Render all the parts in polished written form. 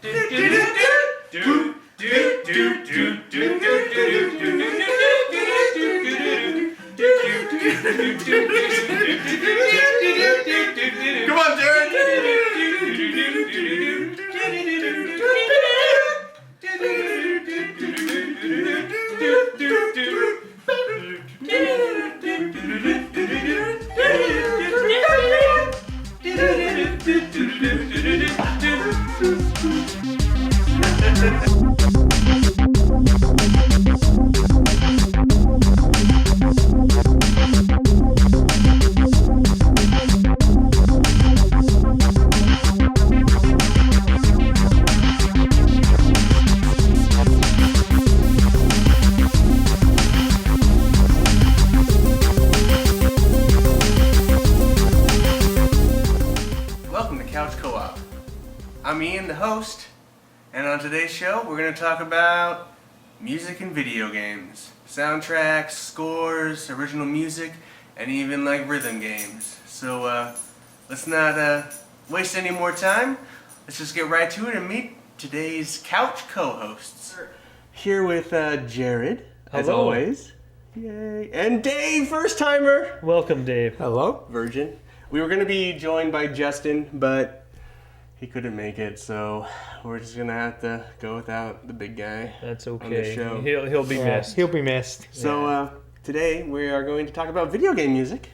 Come on, Jared. Welcome to Couch Co-op. I'm Ian, the host, and on today's show we're going to talk about music and video games, soundtracks, scores, original music, and even like rhythm games. So let's not waste any more time. Let's just get right to it and meet today's couch co-hosts. Here with Jared, as Hello. always. Yay. And Dave, first timer. Welcome, Dave. Hello, Virgin. We were going to be joined by Justin, but he couldn't make it, so we're just going to have to go without the big guy. That's on the okay. show. He'll be missed. He'll be missed. So today we are going to talk about video game music,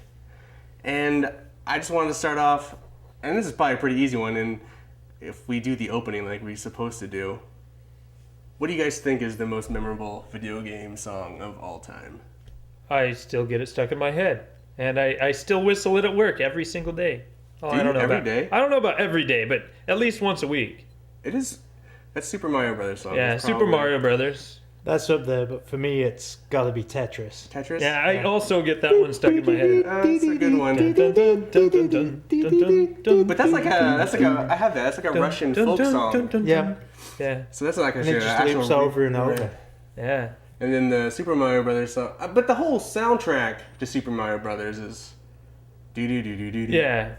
and I just wanted to start off, and this is probably a pretty easy one, and if we do the opening like we're supposed to do, what do you guys think is the most memorable video game song of all time? I still get it stuck in my head, and I still whistle it at work every single day. Oh, Do I you? don't know Every about day? I don't know about every day, but at least once a week. That's Super Mario Brothers song. Yeah, It's Super probably Mario Brothers. That's up there, but for me, it's got to be Tetris. Tetris? Yeah, I also get that one stuck in my head. That's a good one. Dun, dun, dun, dun, dun, dun, dun, dun, But that's like a I have that. That's like a dun, Russian dun, folk dun, song. dun, dun, Yeah. dun. Yeah, So that's like a And it just loops over and over. yeah. And then the Super Mario Brothers song. But the whole soundtrack to Super Mario Brothers is do do do do do. Yeah,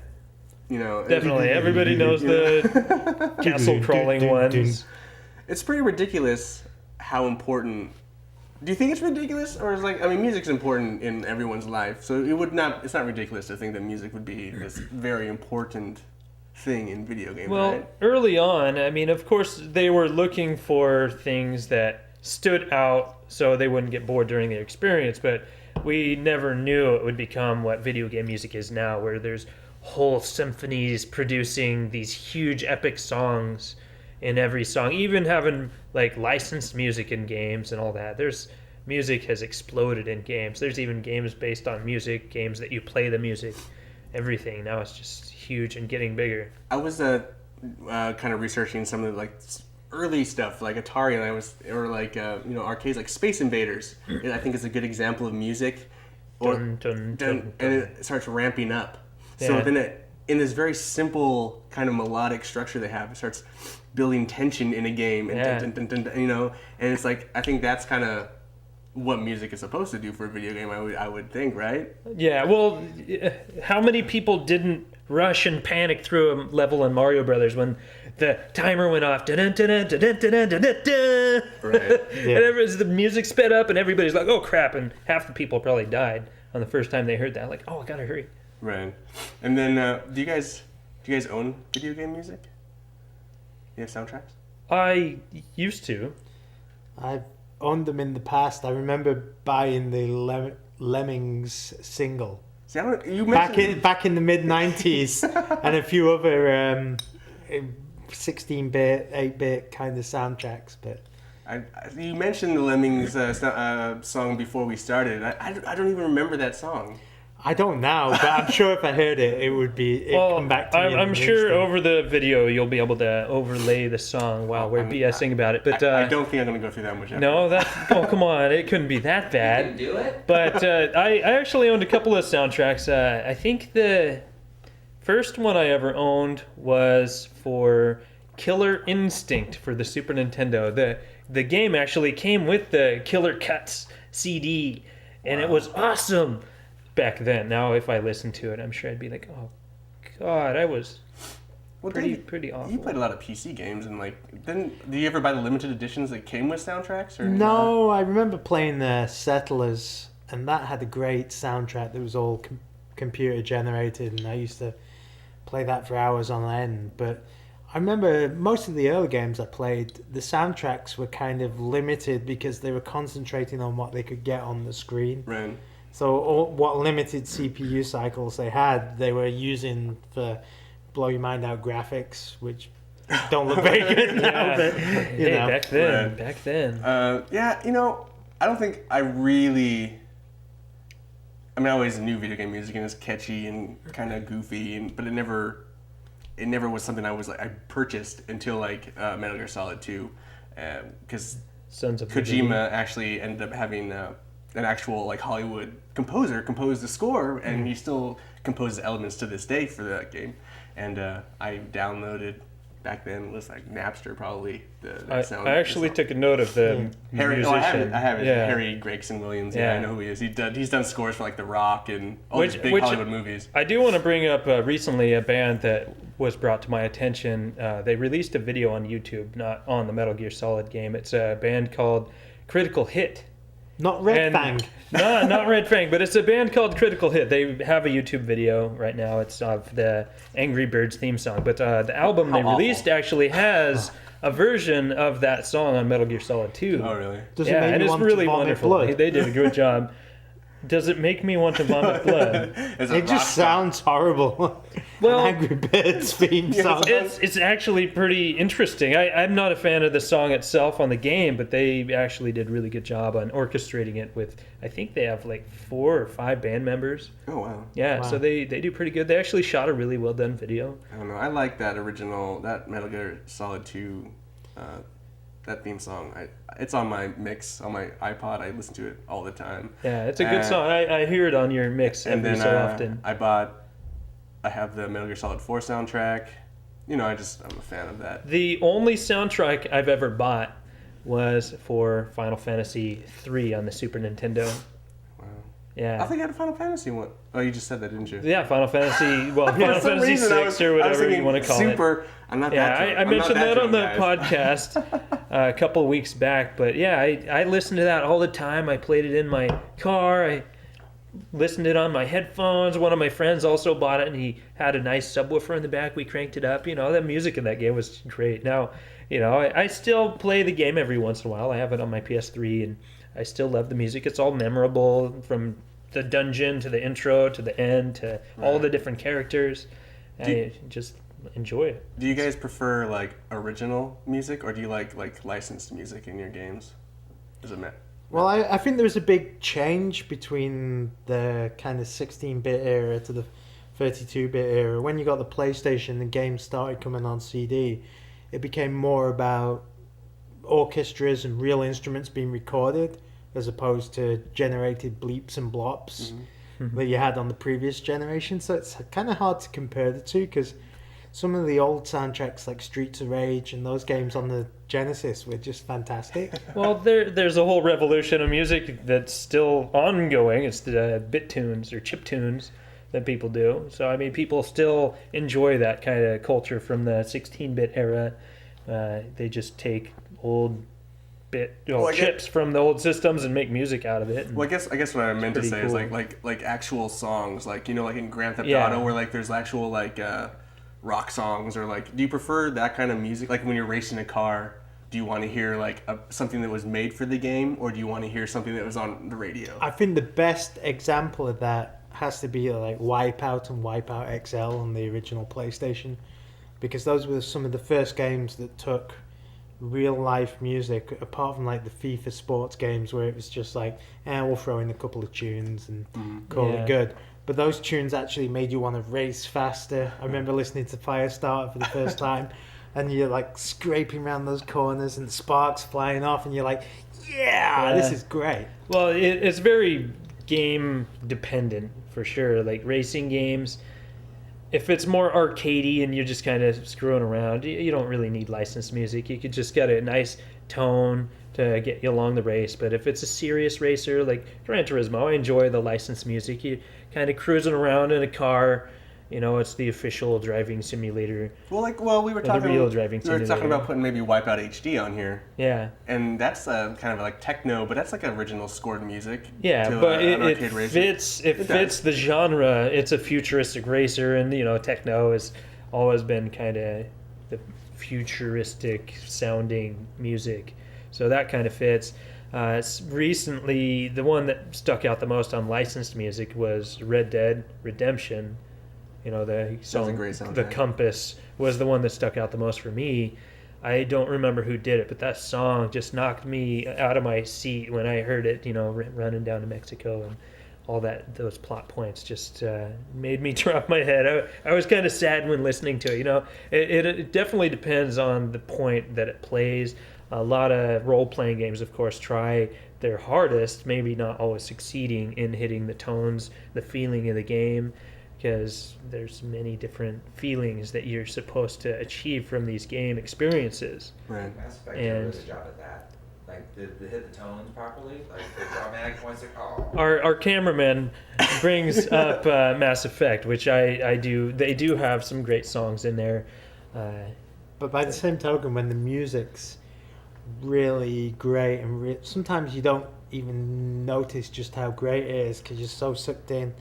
You know, definitely. Everybody knows the castle crawling ones. It's pretty ridiculous how important. Do you think it's ridiculous, or is music's important in everyone's life, so it's not ridiculous to think that music would be this very important thing in video games, Well, right? early on, of course, they were looking for things that stood out so they wouldn't get bored during their experience, but we never knew it would become what video game music is now, where there's whole symphonies producing these huge epic songs in every song, even having like licensed music in games and all that. Music has exploded in games. There's even games based on music, games that you play the music, everything. Now it's just huge and getting bigger. I was kind of researching some of the early stuff like Atari, and arcades like Space Invaders. I think is a good example of music, Dun, dun, dun, and it starts ramping up. So Yeah. then in this very simple kind of melodic structure they have, it starts building tension in a game, and Yeah. dun, dun, dun, dun, and it's like I think that's kind of what music is supposed to do for a video game. I would think, right? Yeah, well, how many people didn't rush and panic through a level in Mario Brothers when the timer went off? Right. And the music sped up, and everybody's like, "Oh crap!" And half the people probably died on the first time they heard that. Like, "Oh, I gotta hurry." Right. And then, do you guys own video game music? You have soundtracks? I used to. I've owned them in the past. I remember buying the Lemmings single See, you mentioned back in the mid '90s, and a few other 16-bit, 8-bit kind of soundtracks. But you mentioned the Lemmings song before we started. I don't even remember that song. I don't now. But I'm sure if I heard it, it'd come back to me. I'm sure over the video you'll be able to overlay the song while we're BSing about it. But I don't think I'm going to go through that much effort. no, come on, it couldn't be that bad. You can do it? But I actually owned a couple of soundtracks. I think the first one I ever owned was for Killer Instinct for the Super Nintendo. The game actually came with the Killer Cuts CD, and it was awesome back then. Now, if I listened to it, I'm sure I'd be like, oh, God, I was Well, pretty awful. You played a lot of PC games, and did you ever buy the limited editions that came with soundtracks? Or No, I remember playing the Settlers, and that had a great soundtrack that was all computer generated, and I used to play that for hours on end. But I remember most of the early games I played, the soundtracks were kind of limited because they were concentrating on what they could get on the screen. Right. So what limited CPU cycles they had, they were using for blow your mind out graphics, which don't look very good now. But, you know. Back then, Right. back then. Yeah, I don't think I really. I always knew video game music and it's catchy and kind of goofy, but it never was something I purchased until Metal Gear Solid 2, because Sons of Kojima actually ended up having an actual Hollywood composer compose the score, and he still composes elements to this day for that game. And I downloaded. Back then it was Napster, probably. I actually took a note of the Harry. musician. I have it. Yeah. Harry Gregson Williams. Yeah, I know who he is. He's done scores for The Rock and all these big Which Hollywood movies. I do want to bring up recently a band that was brought to my attention. They released a video on YouTube, not on the Metal Gear Solid game. It's a band called Critical Hit. Not Red Fang. No, not Red Fang, but it's a band called Critical Hit. They have a YouTube video right now. It's of the Angry Birds theme song. But the album they released actually has a version of that song on Metal Gear Solid 2. Oh, really? Does it make and you it's want really to vomit wonderful. blood? They did a good job. Does it make me want to vomit blood? It just sounds horrible. Well, An Angry Birds theme song. It's actually pretty interesting. I'm not a fan of the song itself on the game, but they actually did a really good job on orchestrating it with, I think they have 4 or 5 band members. Oh, wow. Yeah, Wow. so they do pretty good. They actually shot a really well done video. I don't know. I like that that Metal Gear Solid 2, that theme song. It's on my mix on my iPod. I listen to it all the time. Yeah, it's a good song. I hear it on your mix every so often. I have the Metal Gear Solid 4 soundtrack. I'm a fan of that. The only soundtrack I've ever bought was for Final Fantasy III on the Super Nintendo. Wow. Yeah. I think I had a Final Fantasy one. Oh, you just said that, didn't you? Yeah, Final Fantasy. Well, Final Fantasy VI or whatever you want to call it. I'm not Yeah, that drunk. I I'm mentioned not that on the drunk, guys. podcast a couple of weeks back. But yeah, I listened to that all the time. I played it in my car. I listened to it on my headphones. One of my friends also bought it, and he had a nice subwoofer in the back. We cranked it up. The music in that game was great. Now, I still play the game every once in a while. I have it on my PS3, and I still love the music. It's all memorable, from the dungeon to the intro to the end to all the different characters. I just enjoy it. Do you guys prefer original music, or do you like licensed music in your games? Does it matter? Well, I think there was a big change between the kind of 16-bit era to the 32-bit era. When you got the PlayStation, the games started coming on CD. It became more about orchestras and real instruments being recorded, as opposed to generated bleeps and blops that you had on the previous generation. So it's kind of hard to compare the two, because some of the old soundtracks like Streets of Rage and those games on the Genesis were just fantastic. Well, there's a whole revolution of music that's still ongoing. It's the bit tunes or chip tunes that people do. So, people still enjoy that kind of culture from the 16-bit era. They just take old chips from the old systems and make music out of it. Well, I guess what I meant to say cool. is like actual songs, in Grand Theft Auto, where there's actual rock songs, or do you prefer that kind of music? When you're racing a car, do you want to hear something that was made for the game, or do you want to hear something that was on the radio? I think the best example of that has to be Wipeout and Wipeout XL on the original PlayStation, because those were some of the first games that took real life music, apart from the FIFA sports games where it was just we'll throw in a couple of tunes and call it good. But those tunes actually made you want to race faster. I remember listening to Firestarter for the first time, and you're scraping around those corners and the sparks flying off, and you're this is great. Well, it's very game dependent for sure. Racing games, if it's more arcadey and you're just kind of screwing around, you don't really need licensed music. You could just get a nice tone to get you along the race. But if it's a serious racer like Gran Turismo, I enjoy the licensed music. You kind of cruising around in a car, It's the official driving simulator. Well, we were The talking. real driving We were talking simulator. about putting maybe Wipeout HD on here, Yeah. and that's kind of like techno, but that's like original scored music. Yeah, to, but an it arcade racer. fits. It fits the genre. It's a futuristic racer, and techno has always been kind of the futuristic sounding music, so that kind of fits. Recently, the one that stuck out the most on licensed music was Red Dead Redemption. The Sounds a song, great soundtrack. The Compass was the one that stuck out the most for me. I don't remember who did it, but that song just knocked me out of my seat when I heard it. Running down to Mexico and all those plot points just made me drop my head. I was kind of sad when listening to it. It definitely depends on the point that it plays. A lot of role-playing games, of course, try their hardest, maybe not always succeeding in hitting the tones, the feeling of the game, because there's many different feelings that you're supposed to achieve from these game experiences. Right. Mass Effect did a really good job at that. Like, did they hit the tones properly? Like, the dramatic points, like, oh. Our cameraman brings up Mass Effect, which I do. They do have some great songs in there. But by the same token, when the music's really great and sometimes you don't even notice just how great it is because you're so sucked in,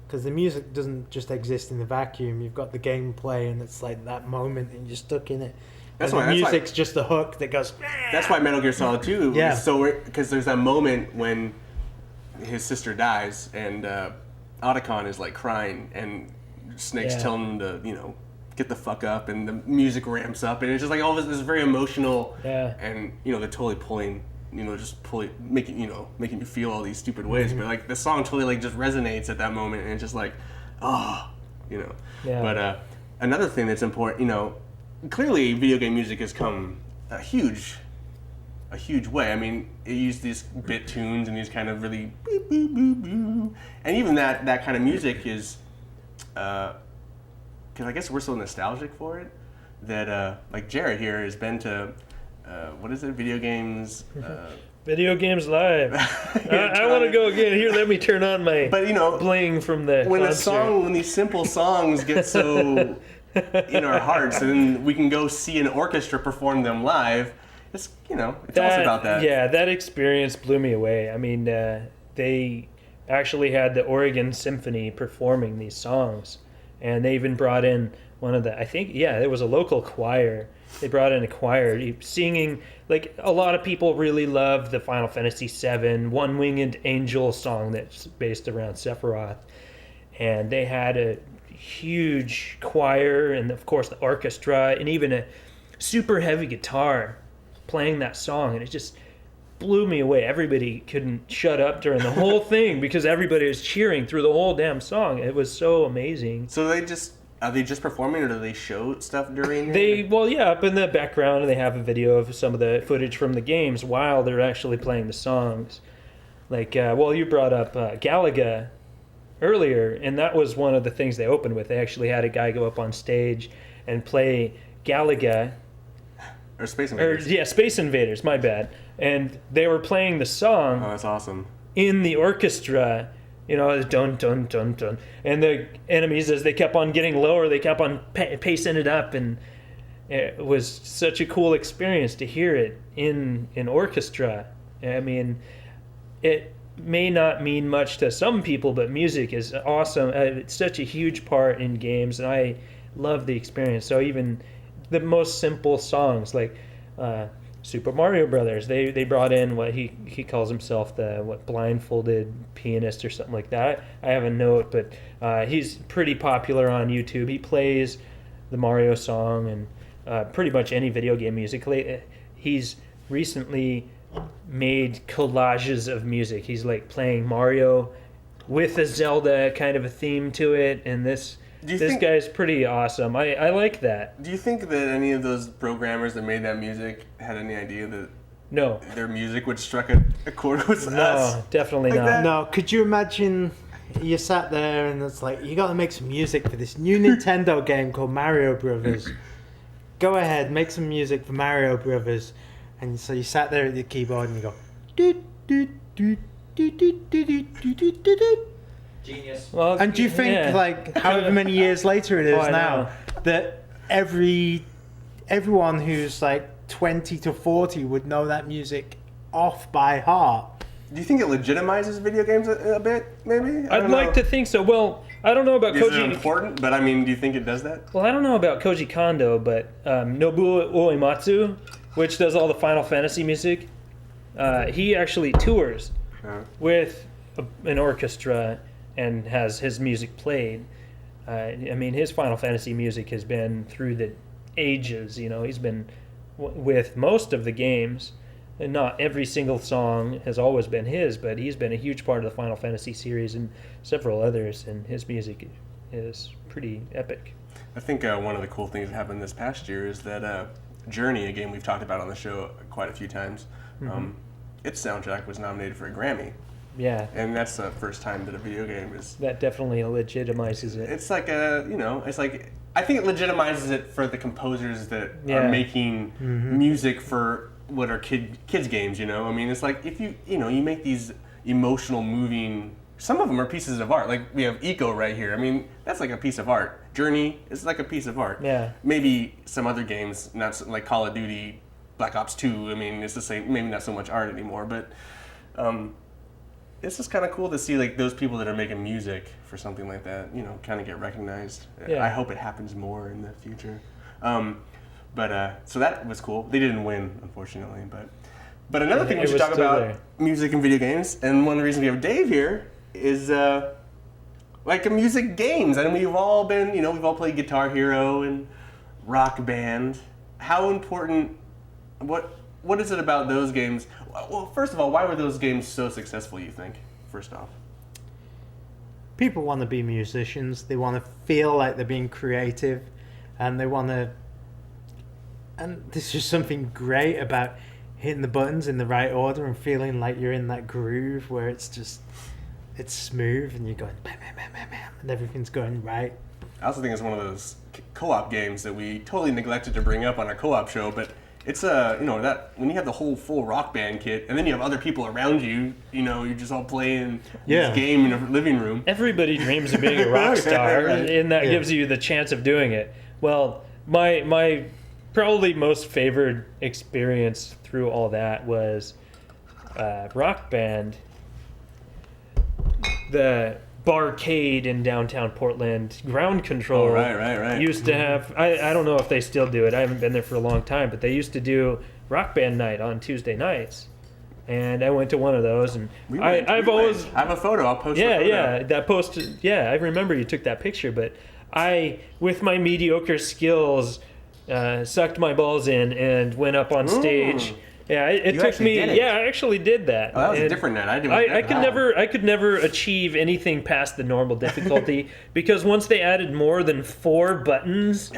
because the music doesn't just exist in the vacuum. You've got the gameplay and it's like that moment and you're stuck in it. That's and why the music's just a hook that goes. That's why Metal Gear Solid 2 Yeah. is so, because there's that moment when his sister dies and Otacon is like crying and Snake's Yeah. telling him to get the fuck up, and the music ramps up, and it's just like all this very emotional. Yeah. And they're totally pulling, making you feel all these stupid ways, but like the song totally like just resonates at that moment, and it's just like, oh. Yeah. But another thing that's important, clearly video game music has come a huge way. I mean, it used these bit tunes and these kind of really beep, beep, beep, beep. And even that kind of music is, because I guess we're so nostalgic for it that like Jared here has been to what is it, video games. Video Games Live. I want to go again. Here, let me turn on my bling from the concert. When these simple songs get so in our hearts, and we can go see an orchestra perform them live. It's tell us about that. Yeah, that experience blew me away. I mean, they actually had the Oregon Symphony performing these songs, and they even brought in one of the, I think, it was a local choir. They brought in a choir singing, like a lot of people really love the Final Fantasy VII One-Winged Angel song that's based around Sephiroth, and they had a huge choir and of course the orchestra and even a super heavy guitar playing that song, and it just blew me away. Everybody couldn't shut up during the whole thing because everybody was cheering through the whole damn song. It was so amazing. So are they just performing, or do they show stuff during? Up in the background they have a video of some of the footage from the games while they're actually playing the songs. Like, you brought up Galaga earlier, and that was one of the things they opened with. They actually had a guy go up on stage and play Galaga. Or Space Invaders. Space Invaders, my bad. And they were playing the song. Oh, that's awesome. In the orchestra, dun, dun, dun, dun. And the enemies, as they kept on getting lower, they kept on pacing it up, and it was such a cool experience to hear it in an orchestra. I mean, it may not mean much to some people, but music is awesome. It's such a huge part in games, and I love the experience. So even the most simple songs, like Super Mario Brothers, they brought in what he calls himself the blindfolded pianist or something like that. I have a note, but he's pretty popular on YouTube. He plays the Mario song and pretty much any video game music. He's recently made collages of music. He's like playing Mario with a Zelda kind of a theme to it, and this guy's pretty awesome. I like that. Do you think that any of those programmers that made that music had any idea that No. their music would strike a chord with us? No, definitely Like not. that? No, could you imagine you sat there and it's like, you got to make some music for this new Nintendo game called Mario Brothers. Go ahead, make some music for Mario Brothers. And so you sat there at the keyboard and you go, doot, doot, doot, doot, doot, doot, doot, doot, doot, doot. Genius. Well, And do you think, yeah. like, however many years later it is Oh, I now, know. that everyone who's like 20 to 40 would know that music off by heart? Do you think it legitimizes video games a bit, maybe? I I'd don't like know. to think so. Well, I don't know about Is it Koji. important? But I mean, do you think it does that? Well, I don't know about Koji Kondo, but Nobuo Uematsu, which does all the Final Fantasy music, he actually tours with an orchestra and has his music played. I mean, his Final Fantasy music has been through the ages. You know, he's been with most of the games. And not every single song has always been his, but he's been a huge part of the Final Fantasy series and several others, and his music is pretty epic. I think one of the cool things that happened this past year is that Journey, a game we've talked about on the show quite a few times, its soundtrack was nominated for a Grammy. Yeah. And that's the first time that a video game is... That definitely legitimizes it. It's like it's like... I think it legitimizes it for the composers that are making music for what are kids games, you know? I mean, it's like if you make these emotional, moving... Some of them are pieces of art. Like, we have Eco right here. I mean, that's like a piece of art. Journey is like a piece of art. Yeah. Maybe some other games, not so, like Call of Duty, Black Ops 2, I mean, it's the same, maybe not so much art anymore, but it's just kind of cool to see, like, those people that are making music for something like that, you know, kind of get recognized. Yeah. I hope it happens more in the future. So that was cool. They didn't win, unfortunately, but another thing we It should was talk still about there. music and video games, and one of the reasons we have Dave here is like music games, and we've all been, we've all played Guitar Hero and Rock Band. How important? What is it about those games? Well, first of all, why were those games so successful, you think? First off, People want to be musicians. They want to feel like they're being creative, and they want to. And there's just something great about hitting the buttons in the right order and feeling like you're in that groove where it's smooth and you're going bam, bam, bam, bam, bam, and everything's going right. I also think it's one of those co-op games that we totally neglected to bring up on our co-op show, but it's that when you have the whole full Rock Band kit and then you have other people around you, you're just all playing this game in a living room. Everybody dreams of being a rock star, Right. and that gives you the chance of doing it. Well, my probably most favored experience through all that was Rock Band. The barcade in downtown Portland, Ground Control. Oh, right. Used to have. I don't know if they still do it. I haven't been there for a long time, but they used to do Rock Band night on Tuesday nights, and I went to one of those. And I've always. I have a photo. I'll post. That post. Yeah, I remember you took that picture, but I, with my mediocre skills, sucked my balls in and went up on stage. Yeah, it You took actually me. did it. Yeah, I actually did that. Oh, that was a And different night. I could never achieve anything past the normal difficulty because once they added more than 4 buttons,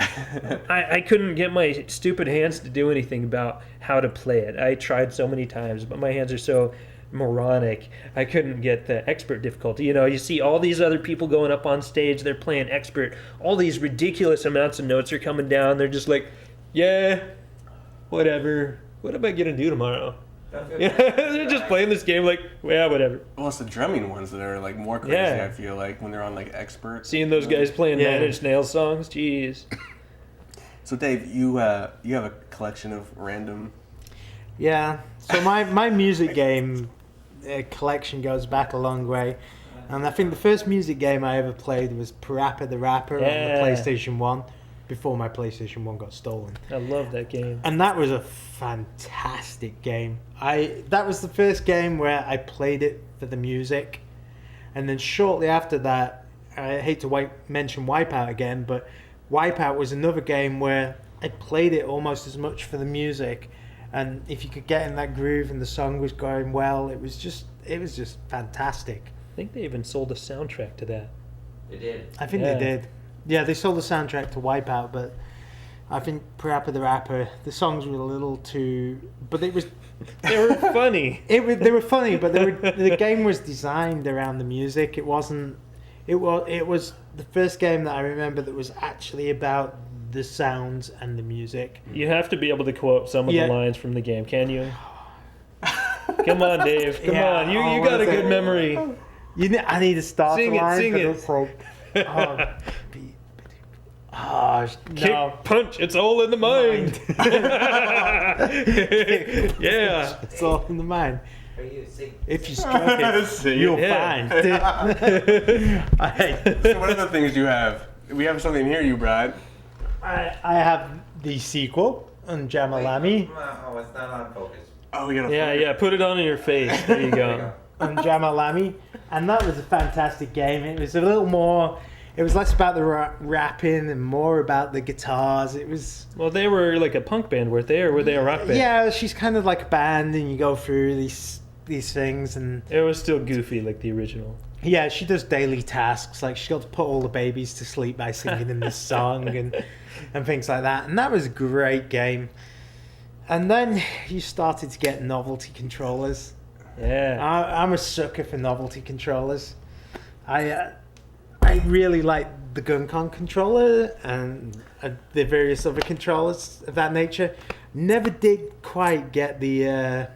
I couldn't get my stupid hands to do anything about how to play it. I tried so many times, but my hands are so moronic. I couldn't get the expert difficulty. You see all these other people going up on stage, they're playing expert. All these ridiculous amounts of notes are coming down. They're just like, yeah, whatever. What am I gonna do tomorrow? Yeah, they're just playing this game like, yeah, whatever. Well, it's the drumming ones that are like more crazy. Yeah. I feel like when they're on like expert. Seeing those guys playing Yeah. Nine Inch Nails songs, jeez. So Dave, you have a collection of random. Yeah. So my music game collection goes back a long way, and I think the first music game I ever played was Parappa the Rapper on the Yeah. PlayStation 1, before my PlayStation 1 got stolen. I love that game. And that was a fantastic game. That was the first game where I played it for the music, and then shortly after that, I hate to mention Wipeout again, but Wipeout was another game where I played it almost as much for the music, and if you could get in that groove and the song was going well, it was just fantastic. I think they even sold a soundtrack to that. They did. I think Yeah. they did. Yeah, they sold the soundtrack to Wipeout, but I think Parappa the Rapper, the songs were a little too... But it was... They were funny. They were funny, but the game was designed around the music. It wasn't... It was the first game that I remember that was actually about the sounds and the music. You have to be able to quote some of Yeah. the lines from the game, can you? Come on, Dave. Come Yeah. on. You Oh, got a what is good it? memory. I need to start Sing the it, line. sing but it. it's like, oh, Kick, no. punch, it's all in the mind. Yeah. It's all in the mind. Are you sing? If you stroke it, Sing it. you'll Yeah. find. So what other things do you have? We have something here you brought. I have the sequel on Jamalami. Oh, it's not on focus. Oh, we got a Yeah, put it on your face. There you There you go. On Jamalami, and that was a fantastic game. It was a little more. It was less about the rapping and more about the guitars. It was. Well, they were like a punk band, weren't they? Or were they a rock band? Yeah, she's kind of like a band, and you go through these things, and It was still goofy like the original. yeah, she does daily tasks. Like she got to put all the babies to sleep by singing in this song and things like that. And that was a great game. And then you started to get novelty controllers. Yeah. I'm a sucker for novelty controllers. I really like the GunCon controller and the various other controllers of that nature. Never did quite get the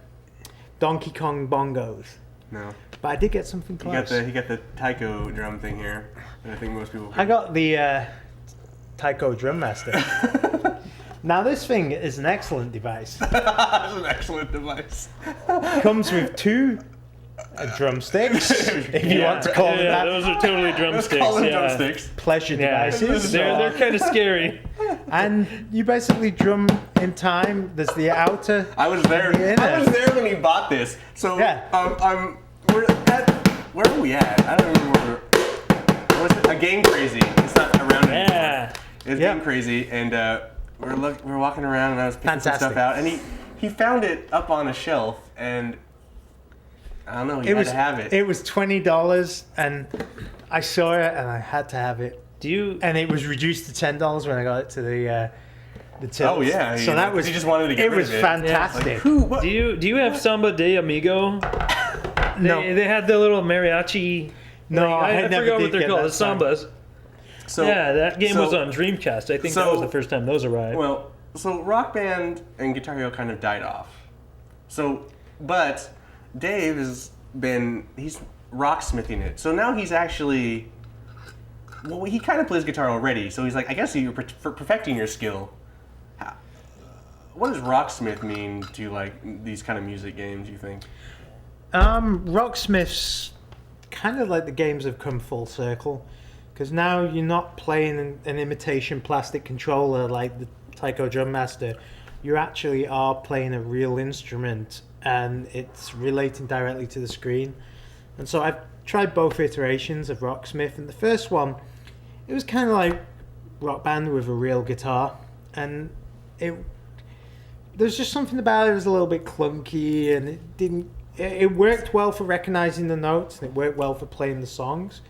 Donkey Kong bongos, No. but I did get something He got close. the taiko drum thing here. And I think most people. I got the Taiko Drum Master. Now this thing is an excellent device. That's an excellent device. Comes with two drumsticks, if you want to call them yeah, that. those are totally Let's drumsticks. call them Yeah. drumsticks. Pleasure Yeah, devices. they're kind of scary. And you basically drum in time. There's the outer. I was there. Yeah. I was there when he bought this. So Yeah. we're at. Where are we at? I don't remember where we're. What is it? A Game Crazy. It's not around anymore. Yeah. It's Yeah. Game Crazy, and we're walking around, and I was picking some Fantastic. stuff out, and he found it up on a shelf, and I don't know. He It had was to have it. It was $20, and I saw it, and I had to have it. Do you? And it was reduced to $10 when I got it to the till. Oh, yeah, So yeah, that was. he just wanted to get It rid was of it. fantastic. Who? What? Do you have Samba de Amigo? No. They had the little mariachi. No, I I never forgot did what they're get called. that The sambas. So, Yeah, that game was so- on Dreamcast. I think so- that was the first time those arrived. Well, so Rock Band and Guitar Hero kind of died off. So, but Dave he's rocksmithing it. So now he's actually, well, he kind of plays guitar already. So he's like, I guess you're perfecting your skill. What does rocksmith mean to like these kind of music games? You think? Rocksmiths, kind of like the games have come full circle, because now you're not playing an imitation plastic controller like the Taiko Drum Master. You actually are playing a real instrument, and it's relating directly to the screen. And so I've tried both iterations of Rocksmith, and the first one, it was kind of like Rock Band with a real guitar, and there's just something about it. It was a little bit clunky, and it didn't. It worked well for recognizing the notes, and it worked well for playing the songs,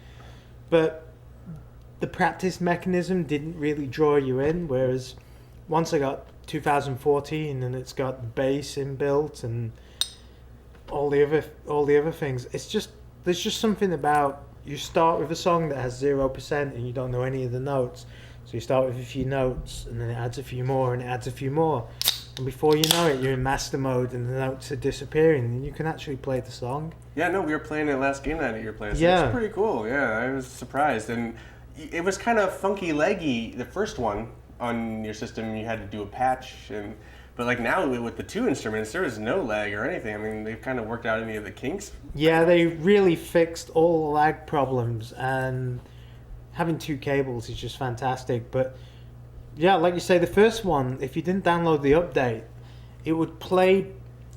but the practice mechanism didn't really draw you in. Whereas once I got 2014, and it's got the bass inbuilt and all the other things, there's just something about, you start with a song that has 0% and you don't know any of the notes, so you start with a few notes, and then it adds a few more, and it adds a few more. And before you know it, you're in master mode and the notes are disappearing and you can actually play the song. Yeah, no, we were playing it last game night at your place. Yeah. It's pretty cool. Yeah, I was surprised, and it was kind of funky leggy. The first one on your system, you had to do a patch, but like now with the two instruments, there is no lag or anything. I mean, they've kind of worked out any of the kinks. Yeah, they really fixed all the lag problems, and having two cables is just fantastic. But yeah, like you say, the first one, if you didn't download the update, it would play.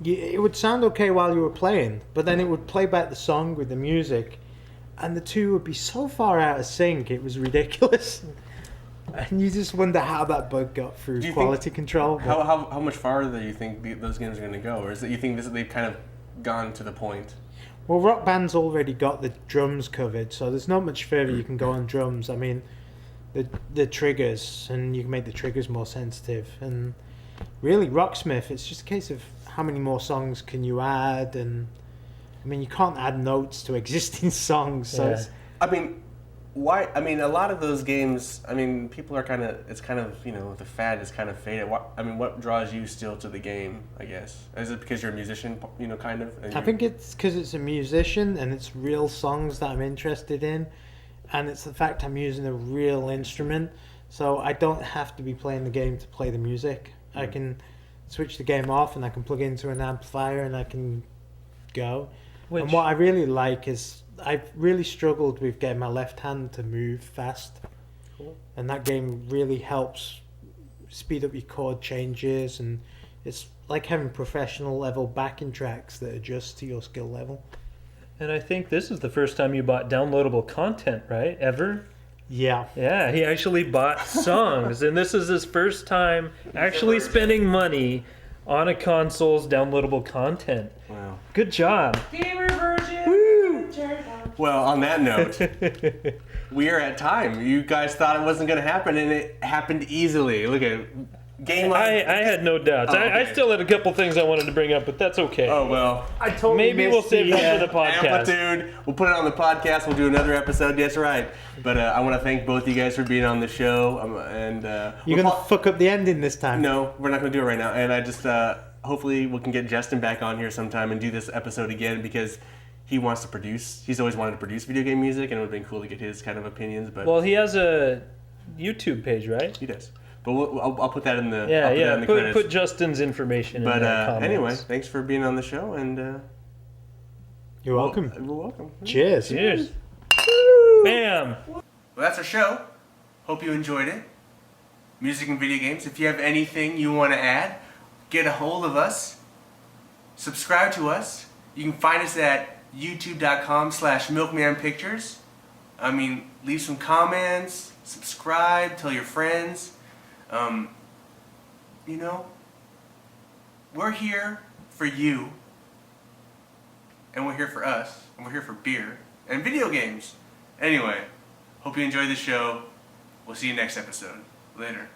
It would sound okay while you were playing, but then it would play back the song with the music, and the two would be so far out of sync. It was ridiculous, and you just wonder how that bug got through Do you quality think- control. But How much farther do you think those games are going to go, or is it you think they've kind of gone to the point? well, Rock Band's already got the drums covered, so there's not much further you can go on drums. I mean, the triggers, and you can make the triggers more sensitive. And really, Rocksmith, it's just a case of how many more songs can you add, and I mean, you can't add notes to existing songs, so Yeah. it's, I mean, why? I mean, a lot of those games. I mean, people are kind of. It's kind of the fad is kind of faded. What draws you still to the game? I guess is it because you're a musician? Kind of. I think it's because it's a musician and it's real songs that I'm interested in, and it's the fact I'm using a real instrument, so I don't have to be playing the game to play the music. I can switch the game off and I can plug into an amplifier and I can go. And what I really like is I've really struggled with getting my left hand to move fast. Cool. And that game really helps speed up your chord changes, and it's like having professional level backing tracks that adjust to your skill level. And I think this is the first time you bought downloadable content, right? Ever? Yeah. Yeah, he actually bought songs, and this is his first time actually spending money on a console's downloadable content. Wow. Good job. Gamer version. Woo! Well, on that note, we are at time. You guys thought it wasn't going to happen, and it happened easily. Look at game. I had no doubts. Oh, okay. I still had a couple things I wanted to bring up, but that's okay. Oh well. I totally Maybe we'll missed save that for the podcast. Amplitude. We'll put it on the podcast. We'll do another episode. That's right. But I want to thank both you guys for being on the show. You're going to fuck up the ending this time. No, we're not going to do it right now. And I just hopefully we can get Justin back on here sometime and do this episode again because he wants to produce. He's always wanted to produce video game music, and it would have been cool to get his kind of opinions. But Well, he has a YouTube page, right? he does. But I'll put that in the Yeah, I'll put that in the credits. Put Justin's information But in the comments. anyway, thanks for being on the show, and You're welcome. You're welcome. Cheers. Cheers. Bam. Well, that's our show. Hope you enjoyed it. Music and video games. If you have anything you want to add, get a hold of us. Subscribe to us. You can find us at youtube.com/MilkManPictures. I mean, leave some comments, subscribe, tell your friends. We're here for you, and we're here for us, and we're here for beer and video games. Anyway, hope you enjoyed the show. We'll see you next episode. Later.